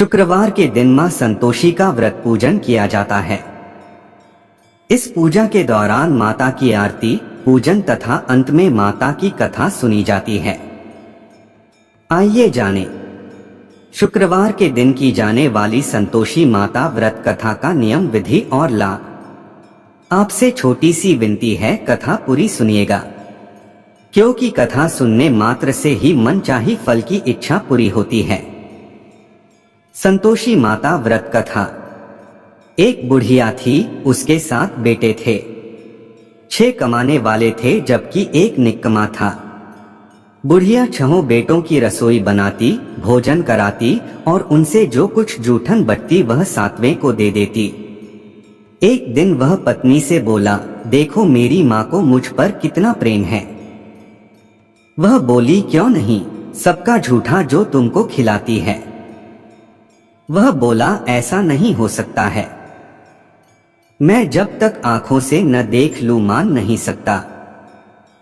शुक्रवार के दिन मां संतोषी का व्रत पूजन किया जाता है। इस पूजा के दौरान माता की आरती, पूजन तथा अंत में माता की कथा सुनी जाती है। आइए जानें, शुक्रवार के दिन की जाने वाली संतोषी माता व्रत कथा का नियम, विधि और लाभ। आपसे छोटी सी विनती है, कथा पूरी सुनिएगा, क्योंकि कथा सुनने मात्र से ही मनचाही फल की इच्छा पूरी होती है। संतोषी माता व्रत कथा। एक बुढ़िया थी, उसके 7 बेटे थे। 6 कमाने वाले थे जबकि एक निकम्मा था। बुढ़िया 6 बेटों की रसोई बनाती, भोजन कराती और उनसे जो कुछ जूठन बचती वह 7वें को दे देती। एक दिन वह पत्नी से बोला, देखो मेरी माँ को मुझ पर कितना प्रेम है। वह बोली, क्यों नहीं, सबका झूठा जो तुमको खिलाती है। वह बोला, ऐसा नहीं हो सकता है, मैं जब तक आंखों से न देख लूं मान नहीं सकता।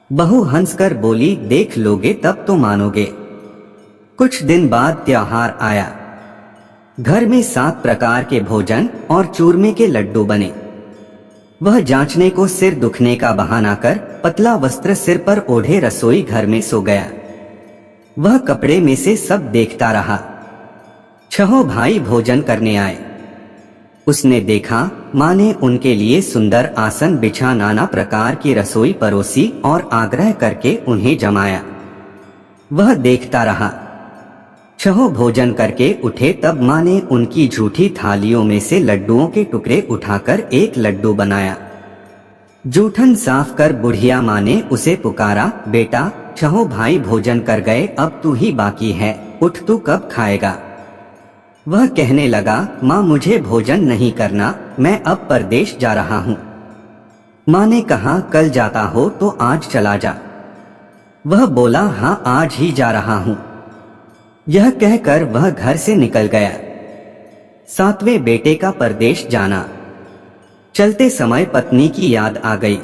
बहू हंसकर बोली, देख लोगे तब तो मानोगे। कुछ दिन बाद त्योहार आया। घर में 7 प्रकार के भोजन और चूरमे के लड्डू बने। वह जांचने को सिर दुखने का बहाना कर पतला वस्त्र सिर पर ओढ़े रसोई घर में सो गया। वह कपड़े में से सब देखता रहा। 6 भाई भोजन करने आए। उसने देखा माँ ने उनके लिए सुंदर आसन बिछा नाना प्रकार की रसोई परोसी और आग्रह करके उन्हें जमाया। वह देखता रहा। 6 भोजन करके उठे तब माँ ने उनकी झूठी थालियों में से लड्डुओं के टुकड़े उठाकर एक लड्डू बनाया। जूठन साफ कर बुढ़िया माँ ने उसे पुकारा, बेटा 6 भाई भोजन कर गए, अब तू ही बाकी है, उठ, तू कब खाएगा। वह कहने लगा, माँ मुझे भोजन नहीं करना, मैं अब परदेश जा रहा हूँ। माँ ने कहा, कल जाता हो तो आज चला जा। वह बोला, हाँ आज ही जा रहा हूँ। यह कहकर वह घर से निकल गया। 7वें बेटे का परदेश जाना। चलते समय पत्नी की याद आ गई।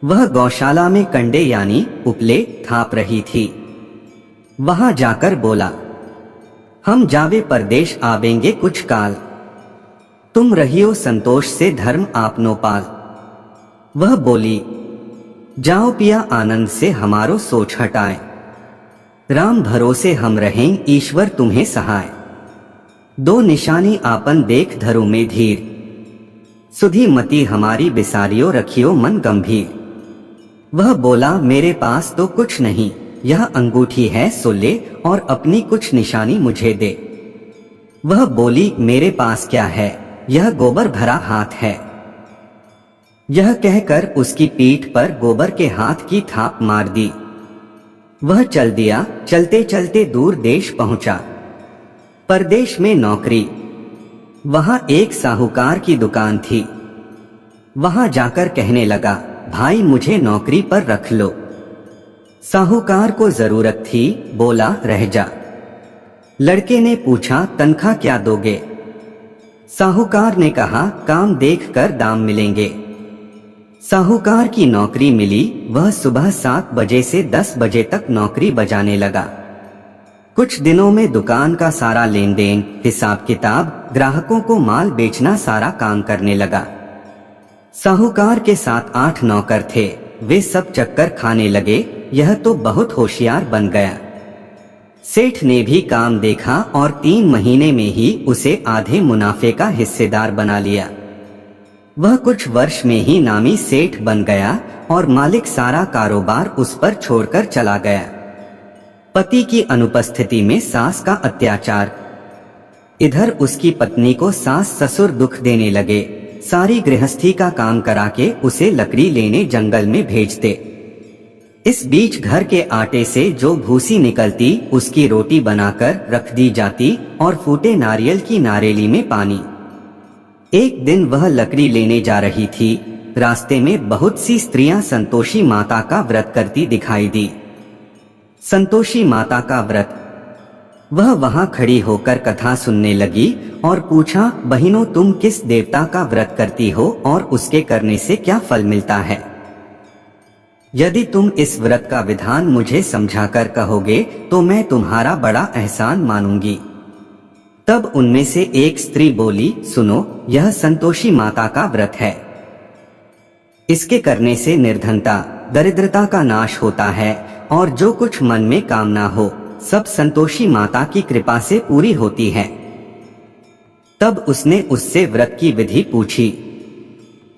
वह गौशाला में कंडे यानी उपले थाप रही थी। वहां जाकर बोला, हम जावे परदेश आवेंगे कुछ काल, तुम रहियो संतोष से धर्म आपनो पाल। वह बोली, जाओ पिया आनंद से हमारो सोच हटाए, राम भरोसे हम रहें, ईश्वर तुम्हें सहाय। 2 निशानी आपन देख धरु में धीर, सुधी मति हमारी बिसारियो रखियो मन गंभीर। वह बोला, मेरे पास तो कुछ नहीं, यह अंगूठी है सो ले और अपनी कुछ निशानी मुझे दे। वह बोली, मेरे पास क्या है, यह गोबर भरा हाथ है। यह कहकर उसकी पीठ पर गोबर के हाथ की थाप मार दी। वह चल दिया। चलते चलते दूर देश पहुंचा। परदेश में नौकरी। वहां एक साहूकार की दुकान थी। वहां जाकर कहने लगा, भाई मुझे नौकरी पर रख लो। साहूकार को जरूरत थी, बोला, रह जा। लड़के ने पूछा, तनख्वाह क्या दोगे। साहूकार ने कहा, काम देखकर दाम मिलेंगे। साहूकार की नौकरी मिली। वह सुबह 7 बजे से 10 बजे तक नौकरी बजाने लगा। कुछ दिनों में दुकान का सारा लेन देन, हिसाब किताब, ग्राहकों को माल बेचना सारा काम करने लगा। साहूकार के 7-8 नौकर थे, वे सब चक्कर खाने लगे। यह तो बहुत होशियार बन गया। सेठ ने भी काम देखा और 3 महीने में ही उसे आधे मुनाफे का हिस्सेदार बना लिया। वह कुछ वर्ष में ही नामी सेठ बन गया और मालिक सारा कारोबार उस पर छोड़कर चला गया। पति की अनुपस्थिति में सास का अत्याचार। इधर उसकी पत्नी को सास ससुर दुख देने लगे। सारी गृहस्थी का काम करा के उसे लकड़ी लेने जंगल में भेजते। इस बीच घर के आटे से जो भूसी निकलती उसकी रोटी बनाकर रख दी जाती और फूटे नारियल की नारेली में पानी। एक दिन वह लकड़ी लेने जा रही थी। रास्ते में बहुत सी स्त्रियां संतोषी माता का व्रत करती दिखाई दी। संतोषी माता का व्रत। वह वहां खड़ी होकर कथा सुनने लगी और पूछा, बहनों तुम किस देवता का व्रत करती हो और उसके करने से क्या फल मिलता है। यदि तुम इस व्रत का विधान मुझे समझाकर कहोगे तो मैं तुम्हारा बड़ा एहसान मानूंगी। तब उनमें से एक स्त्री बोली, सुनो, यह संतोषी माता का व्रत है। इसके करने से निर्धनता, दरिद्रता का नाश होता है और जो कुछ मन में कामना हो सब संतोषी माता की कृपा से पूरी होती है। तब उसने उससे व्रत की विधि पूछी।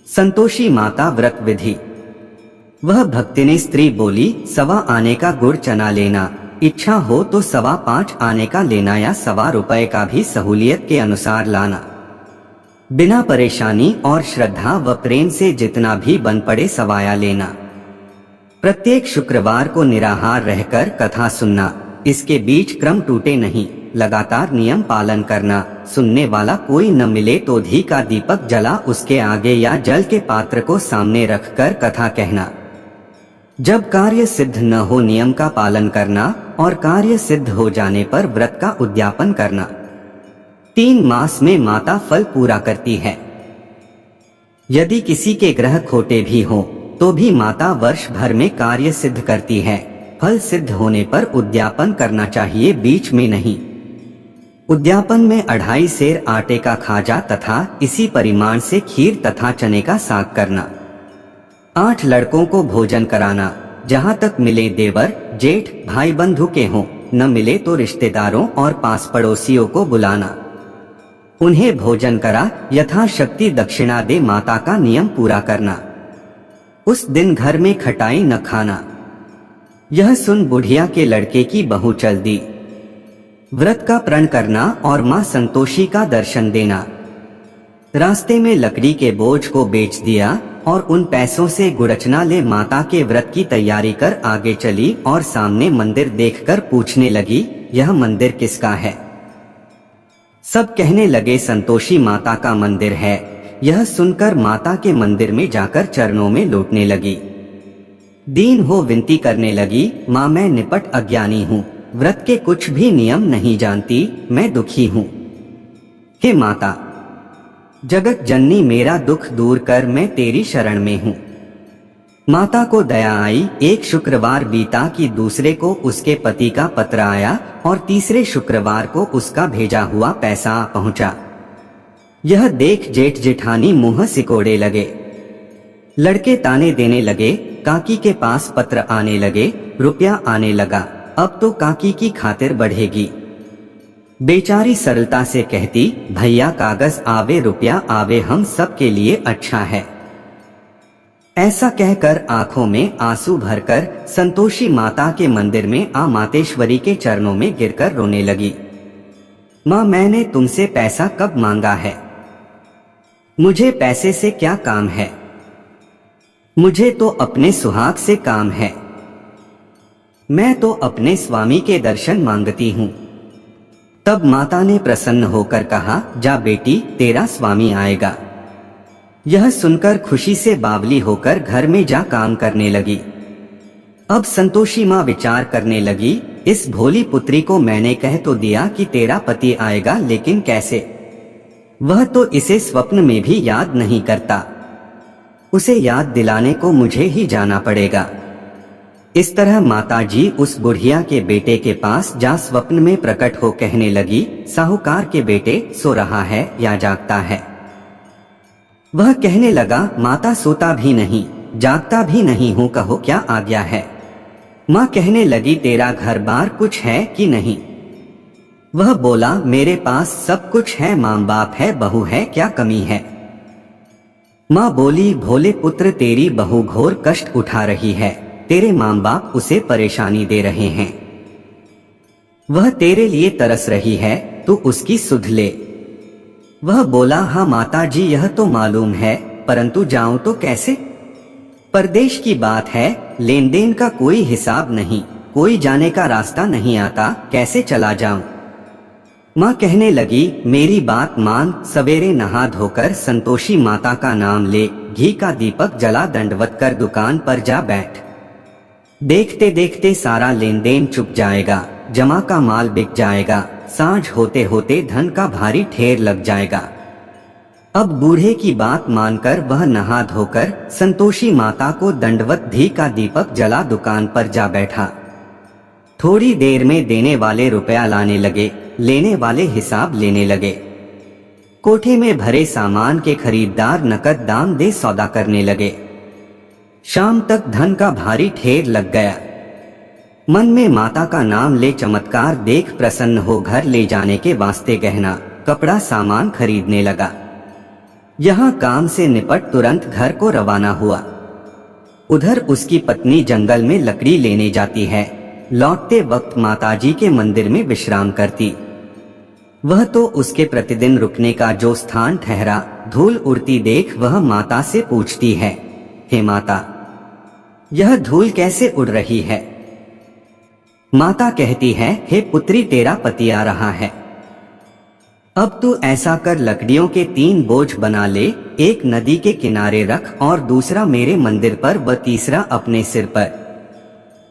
संतोषी माता व्रत विधि। वह भक्तिनी स्त्री बोली, 1.25 आने का गुड़ चना लेना, इच्छा हो तो 5.25 आने का लेना या 1.25 रुपए का भी सहूलियत के अनुसार लाना। बिना परेशानी और श्रद्धा व प्रेम से जितना भी बन पड़े सवाया लेना। प्रत्येक शुक्रवार को निराहार रहकर कथा सुनना, इसके बीच क्रम टूटे नहीं, लगातार नियम पालन करना। सुनने वाला कोई न मिले तो घी का दीपक जला उसके आगे या जल के पात्र को सामने रखकर कथा कहना। जब कार्य सिद्ध न हो नियम का पालन करना और कार्य सिद्ध हो जाने पर व्रत का उद्यापन करना। 3 मास में माता फल पूरा करती है। यदि किसी के ग्रह खोटे भी हों तो भी माता वर्ष भर में कार्य सिद्ध करती है। फल सिद्ध होने पर उद्यापन करना चाहिए, बीच में नहीं। उद्यापन में 2.5 सेर आटे का खाजा तथा इसी परिमाण से खीर तथा चने का साग करना। 8 लड़कों को भोजन कराना, जहाँ तक मिले देवर जेठ भाई बंधु के हों, न मिले तो रिश्तेदारों और पास पड़ोसियों को बुलाना। उन्हें भोजन करा यथाशक्ति दक्षिणा दे माता का नियम पूरा करना। उस दिन घर में खटाई न खाना। यह सुन बुढ़िया के लड़के की बहू चल दी। व्रत का प्रण करना और मां संतोषी का दर्शन देना। रास्ते में लकड़ी के बोझ को बेच दिया और उन पैसों से गुड़चना ले माता के व्रत की तैयारी कर आगे चली और सामने मंदिर देखकर पूछने लगी, यह मंदिर किसका है? सब कहने लगे, संतोषी माता का मंदिर है। यह सुनकर माता के मंदिर में जाकर चरणों में लौटने लगी। दीन हो विनती करने लगी, माँ मैं निपट अज्ञानी हूँ, व्रत के कुछ भी नियम नहीं जानती, मैं दुखी हूँ। हे माता जगत जननी मेरा दुख दूर कर, मैं तेरी शरण में हूँ। माता को दया आई। एक शुक्रवार बीता कि दूसरे को उसके पति का पत्र आया और तीसरे शुक्रवार को उसका भेजा हुआ पैसा आ पहुँचा। यह देख जेठ जेठानी मुंह सिकोड़े लगे। लड़के ताने देने लगे, काकी के पास पत्र आने लगे, रुपया आने लगा, अब तो काकी की खातिर बढ़ेगी। बेचारी सरलता से कहती, भैया कागज आवे रुपया आवे, हम सब के लिए अच्छा है। ऐसा कहकर आंखों में आंसू भरकर संतोषी माता के मंदिर में आ मातेश्वरी के चरणों में गिरकर रोने लगी। माँ मैंने तुमसे पैसा कब मांगा है? मुझे पैसे से क्या काम है? मुझे तो अपने सुहाग से काम है। मैं तो अपने स्वामी के दर्शन मांगती हूँ। तब माता ने प्रसन्न होकर कहा, जा बेटी तेरा स्वामी आएगा। यह सुनकर खुशी से बावली होकर घर में जा काम करने लगी। अब संतोषी माँ विचार करने लगी, इस भोली पुत्री को मैंने कह तो दिया कि तेरा पति आएगा, लेकिन कैसे? वह तो इसे स्वप्न में भी याद नहीं करता। उसे याद दिलाने को मुझे ही जाना पड़ेगा। इस तरह माताजी उस बुढ़िया के बेटे के पास जा स्वप्न में प्रकट हो कहने लगी, साहूकार के बेटे सो रहा है या जागता है? वह कहने लगा, माता सोता भी नहीं जागता भी नहीं हूँ, कहो क्या आज्ञा है? माँ कहने लगी, तेरा घर बार कुछ है कि नहीं? वह बोला, मेरे पास सब कुछ है, माँ बाप है, बहू है, क्या कमी है? माँ बोली, भोले पुत्र तेरी बहू घोर कष्ट उठा रही है, तेरे माँ बाप उसे परेशानी दे रहे हैं। वह तेरे लिए तरस रही है, तू उसकी सुध ले। वह बोला, हाँ माताजी यह तो मालूम है, परंतु जाऊं तो कैसे? परदेश की बात है, लेन देन का कोई हिसाब नहीं, कोई जाने का रास्ता नहीं आता, कैसे चला जाऊं? माँ कहने लगी, मेरी बात मान, सवेरे नहा धोकर संतोषी माता का नाम ले, घी का दीपक जला दंडवत कर दुकान पर जा बैठ। देखते देखते सारा लेन देन चुक जाएगा, जमा का माल बिक जाएगा, सांझ होते होते धन का भारी ढेर लग जाएगा। अब बूढ़े की बात मानकर वह नहा धोकर संतोषी माता को दंडवत घी का दीपक जला दुकान पर जा बैठा। थोड़ी देर में देने वाले रुपया लाने लगे। लेने वाले हिसाब लेने लगे। कोठे में भरे सामान के खरीदार नकद दाम दे सौदा करने लगे। शाम तक धन का भारी ढेर लग गया। मन में माता का नाम ले चमत्कार देख प्रसन्न हो घर ले जाने के वास्ते गहना कपड़ा सामान खरीदने लगा। यहाँ काम से निपट तुरंत घर को रवाना हुआ। उधर उसकी पत्नी जंगल में लकड़ी लेने जाती है। लौटते वक्त माताजी के मंदिर में विश्राम करती। वह तो उसके प्रतिदिन रुकने का जो स्थान ठहरा, धूल उड़ती देख वह माता से पूछती है, हे माता, यह धूल कैसे उड़ रही है? माता कहती है, हे पुत्री, तेरा पति आ रहा है। अब तू ऐसा कर, लकड़ियों के 3 बोझ बना ले, एक नदी के किनारे रख और दूसरा मेरे मंदिर पर व तीसरा अपने सिर पर।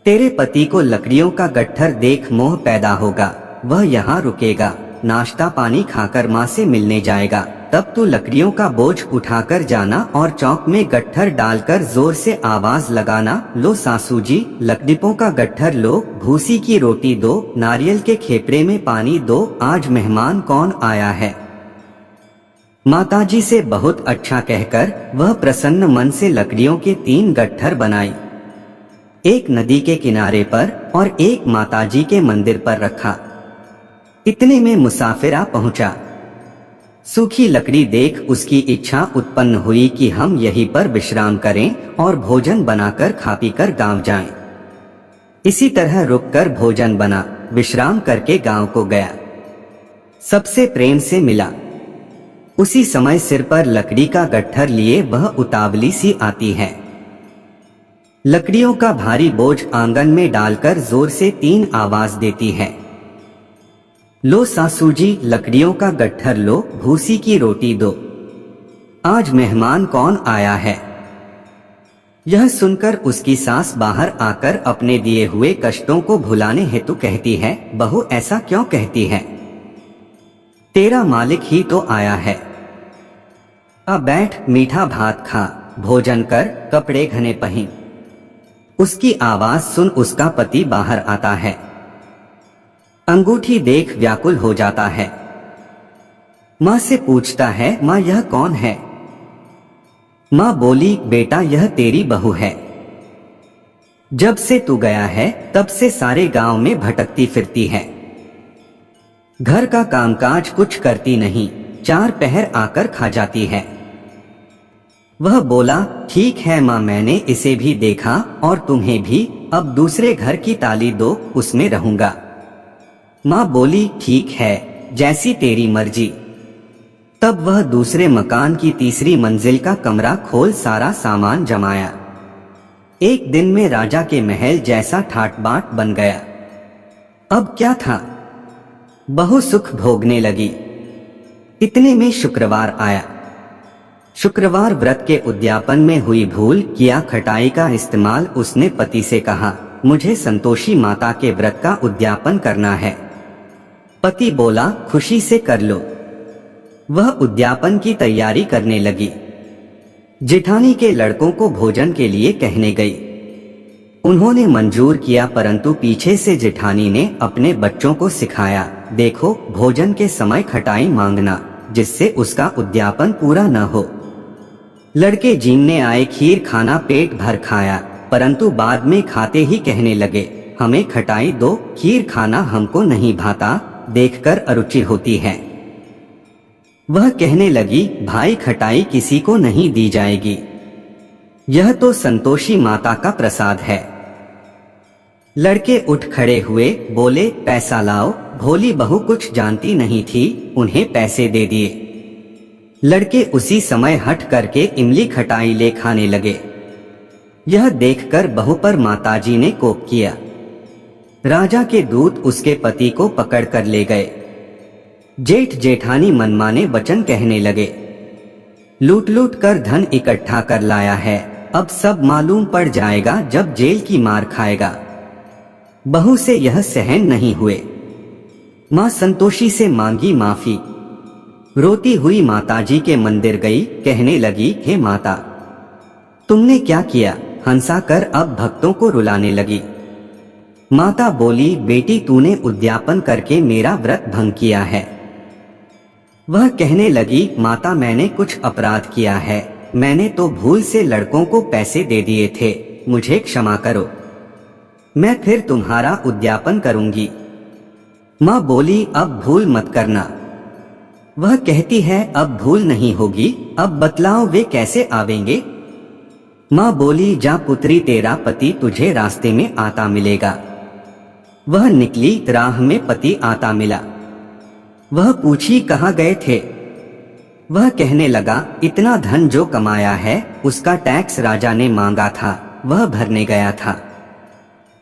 तेरे पति को लकड़ियों का गट्ठर देख मोह पैदा होगा, वह यहाँ रुकेगा, नाश्ता पानी खाकर माँ से मिलने जाएगा। तब तू लकड़ियों का बोझ उठाकर जाना और चौक में गट्ठर डालकर जोर से आवाज लगाना, लो सासू जी, लकड़ियों का गट्ठर लो, भूसी की रोटी दो, नारियल के खेपड़े में पानी दो, आज मेहमान कौन आया है। माताजी से बहुत अच्छा कहकर वह प्रसन्न मन से लकड़ियों के 3 गट्ठर बनाई। एक नदी के किनारे पर और एक माताजी के मंदिर पर रखा। इतने में मुसाफिर आ पहुंचा। सूखी लकड़ी देख उसकी इच्छा उत्पन्न हुई कि हम यहीं पर विश्राम करें और भोजन बनाकर खा पीकर गांव जाएं। इसी तरह रुककर भोजन बना, विश्राम करके गांव को गया। सबसे प्रेम से मिला। उसी समय सिर पर लकड़ी का गट्ठर लिए वह उतावली सी आती है। लकड़ियों का भारी बोझ आंगन में डालकर जोर से 3 आवाज देती है, लो सासू जी, लकड़ियों का गट्ठर लो, भूसी की रोटी दो, आज मेहमान कौन आया है। यह सुनकर उसकी सास बाहर आकर अपने दिए हुए कष्टों को भुलाने हेतु कहती है, बहू ऐसा क्यों कहती है, तेरा मालिक ही तो आया है। अब बैठ, मीठा भात खा, भोजन कर, कपड़े घने पहन। उसकी आवाज सुन उसका पति बाहर आता है। अंगूठी देख व्याकुल हो जाता है। माँ से पूछता है, माँ यह कौन है? माँ बोली, बेटा यह तेरी बहू है। जब से तू गया है तब से सारे गांव में भटकती फिरती है। घर का कामकाज कुछ करती नहीं, 4 पहर आकर खा जाती है। वह बोला, ठीक है माँ, मैंने इसे भी देखा और तुम्हें भी, अब दूसरे घर की ताली दो, उसमें रहूंगा। माँ बोली, ठीक है, जैसी तेरी मर्जी। तब वह दूसरे मकान की तीसरी मंजिल का कमरा खोल सारा सामान जमाया। एक दिन में राजा के महल जैसा ठाट बाट बन गया। अब क्या था, बहु सुख भोगने लगी। इतने में शुक्रवार आया। शुक्रवार व्रत के उद्यापन में हुई भूल, किया खटाई का इस्तेमाल। उसने पति से कहा, मुझे संतोषी माता के व्रत का उद्यापन करना है। पति बोला, खुशी से कर लो। वह उद्यापन की तैयारी करने लगी। जेठानी के लड़कों को भोजन के लिए कहने गई। उन्होंने मंजूर किया, परंतु पीछे से जेठानी ने अपने बच्चों को सिखाया, देखो भोजन के समय खटाई मांगना, जिससे उसका उद्यापन पूरा न हो। लड़के जीमने आए, खीर खाना पेट भर खाया, परंतु बाद में खाते ही कहने लगे, हमें खटाई दो, खीर खाना हमको नहीं भाता, देखकर अरुचि होती है। वह कहने लगी, भाई खटाई किसी को नहीं दी जाएगी, यह तो संतोषी माता का प्रसाद है। लड़के उठ खड़े हुए, बोले, पैसा लाओ। भोली बहू कुछ जानती नहीं थी, उन्हें पैसे दे दिए। लड़के उसी समय हट करके इमली खटाई ले खाने लगे। यह देखकर बहू पर माताजी ने कोप किया। राजा के दूत उसके पति को पकड़ कर ले गए। जेठ जेठानी मनमाने वचन कहने लगे, लूट लूट कर धन इकट्ठा कर लाया है, अब सब मालूम पड़ जाएगा जब जेल की मार खाएगा। बहू से यह सहन नहीं हुए। माँ संतोषी से मांगी माफी। रोती हुई माताजी के मंदिर गई, कहने लगी, हे माता, तुमने क्या किया? हंसा कर अब भक्तों को रुलाने लगी। माता बोली, बेटी तूने उद्यापन करके मेरा व्रत भंग किया है। वह कहने लगी, माता मैंने कुछ अपराध किया है, मैंने तो भूल से लड़कों को पैसे दे दिए थे, मुझे क्षमा करो, मैं फिर तुम्हारा उद्यापन करूंगी। माँ बोली, अब भूल मत करना। वह कहती है, अब भूल नहीं होगी, अब बतलाओ वे कैसे आवेंगे। माँ बोली, जा पुत्री, तेरा पति तुझे रास्ते में आता मिलेगा। वह निकली, राह में पति आता मिला। वह पूछी, कहाँ गए थे। वह कहने लगा, इतना धन जो कमाया है उसका टैक्स राजा ने मांगा था, वह भरने गया था।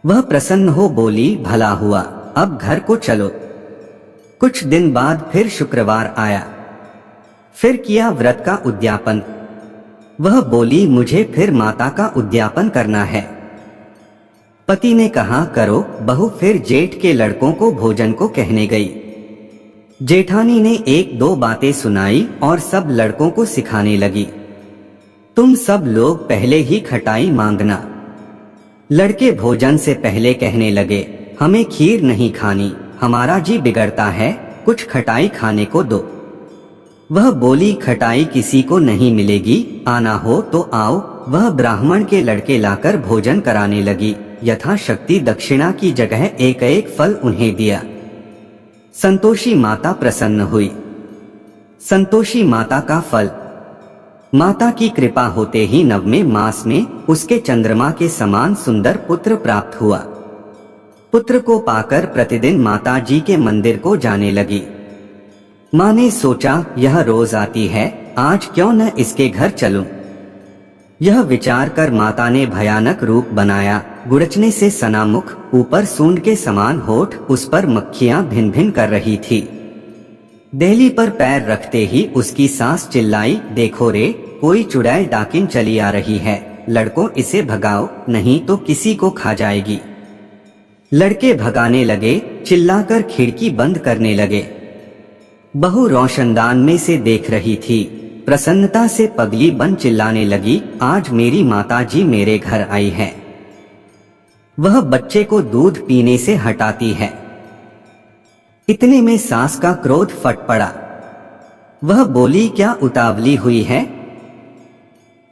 वह प्रसन्न हो बोली, भला हुआ, अब घर को चलो। कुछ दिन बाद फिर शुक्रवार आया, फिर किया व्रत का उद्यापन। वह बोली, मुझे फिर माता का उद्यापन करना है। पति ने कहा, करो। बहू फिर जेठ के लड़कों को भोजन को कहने गई। जेठानी ने एक दो बातें सुनाई और सब लड़कों को सिखाने लगी, तुम सब लोग पहले ही खटाई मांगना। लड़के भोजन से पहले कहने लगे, हमें खीर नहीं खानी, हमारा जी बिगड़ता है, कुछ खटाई खाने को दो। वह बोली, खटाई किसी को नहीं मिलेगी, आना हो तो आओ। वह ब्राह्मण के लड़के लाकर भोजन कराने लगी, यथाशक्ति दक्षिणा की जगह एक एक फल उन्हें दिया। संतोषी माता प्रसन्न हुई। संतोषी माता का फल, माता की कृपा होते ही 9वें मास में उसके चंद्रमा के समान सुंदर पुत्र प्राप्त हुआ। पुत्र को पाकर प्रतिदिन माता जी के मंदिर को जाने लगी। माँ ने सोचा, यह रोज आती है, आज क्यों न इसके घर चलूं। यह विचार कर माता ने भयानक रूप बनाया, गुड़चने से सना मुख, ऊपर सूंड के समान होठ, उस पर मक्खियां भिन भिन कर रही थी। देहली पर पैर रखते ही उसकी सास चिल्लाई, देखो रे, कोई चुड़ैल डाकिन चली आ रही है, लड़कों इसे भगाओ, नहीं तो किसी को खा जाएगी। लड़के भगाने लगे, चिल्लाकर खिड़की बंद करने लगे। बहू रोशनदान में से देख रही थी, प्रसन्नता से पगली बन चिल्लाने लगी, आज मेरी माताजी मेरे घर आई है। वह बच्चे को दूध पीने से हटाती है। इतने में सास का क्रोध फट पड़ा। वह बोली, क्या उतावली हुई है।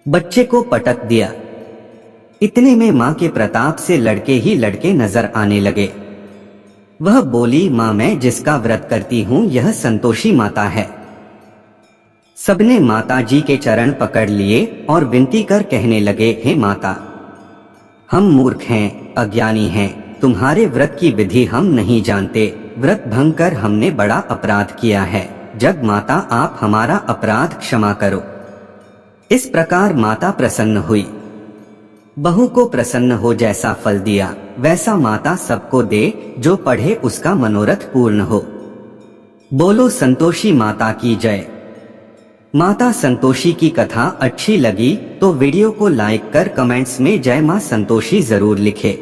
बच्चे को पटक दिया। इतने में माँ के प्रताप से लड़के ही लड़के नजर आने लगे। वह बोली, माँ मैं जिसका व्रत करती हूँ यह संतोषी माता है। सबने माता जी के चरण पकड़ लिए और विनती कर कहने लगे, हे माता, हम मूर्ख हैं, अज्ञानी हैं, तुम्हारे व्रत की विधि हम नहीं जानते, व्रत भंग कर हमने बड़ा अपराध किया है, जग माता आप हमारा अपराध क्षमा करो। इस प्रकार माता प्रसन्न हुई। बहू को प्रसन्न हो जैसा फल दिया वैसा माता सबको दे, जो पढ़े उसका मनोरथ पूर्ण हो। बोलो संतोषी माता की जय। माता संतोषी की कथा अच्छी लगी तो वीडियो को लाइक कर कमेंट्स में जय मां संतोषी जरूर लिखे।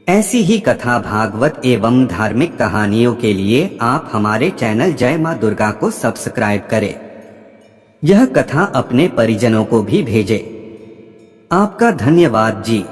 ऐसी ही कथा भागवत एवं धार्मिक कहानियों के लिए आप हमारे चैनल जय मां दुर्गा को सब्सक्राइब करें। यह कथा अपने परिजनों को भी भेजें। आपका धन्यवाद जी।